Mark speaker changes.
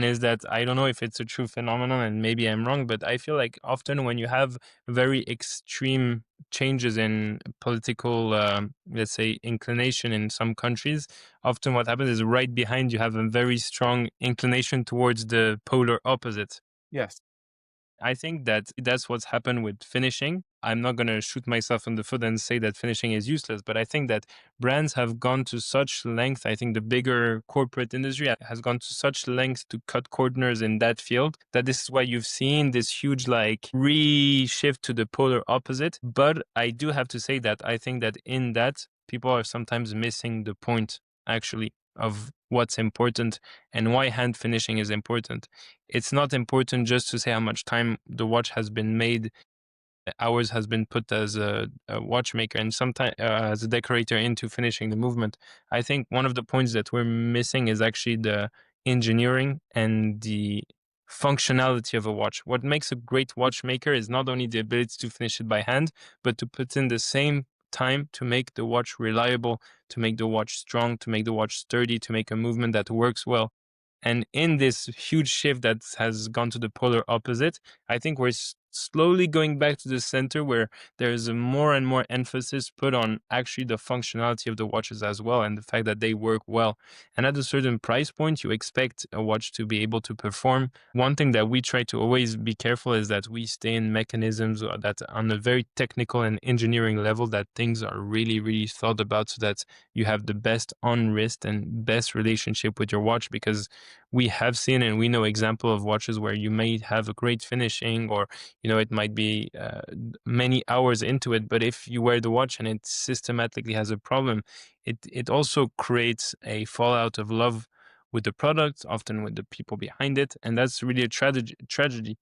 Speaker 1: is that I don't know if it's a true phenomenon and maybe I'm wrong, but I feel like often when you have very extreme changes in political, let's say, inclination in some countries, often what happens is right behind you have a very strong inclination towards the polar opposite.
Speaker 2: Yes.
Speaker 1: I think that that's what's happened with finishing. I'm not going to shoot myself in the foot and say that finishing is useless, but I think that brands have gone to such length. I think the bigger corporate industry has gone to such length to cut corners in that field that this is why you've seen this huge like re-shift to the polar opposite. But I do have to say that I think that in that people are sometimes missing the point actually of what's important and why hand finishing is important. It's not important just to say how much time the watch has been made, hours has been put as a watchmaker and sometimes as a decorator into finishing the movement. I think one of the points that we're missing is actually the engineering and the functionality of a watch. What makes a great watchmaker is not only the ability to finish it by hand, but to put in the same time to make the watch reliable, to make the watch strong, to make the watch sturdy, to make a movement that works well. And in this huge shift that has gone to the polar opposite, I think we're slowly going back to the center where there is a more and more emphasis put on actually the functionality of the watches as well and the fact that they work well. And at a certain price point, you expect a watch to be able to perform. One thing that we try to always be careful is that we stay in mechanisms that on a very technical and engineering level that things are really, really thought about so that you have the best on wrist and best relationship with your watch because we have seen and we know example of watches where you may have a great finishing or it might be many hours into it, but if you wear the watch and it systematically has a problem, it also creates a fallout of love with the product, often with the people behind it, and that's really a tragedy.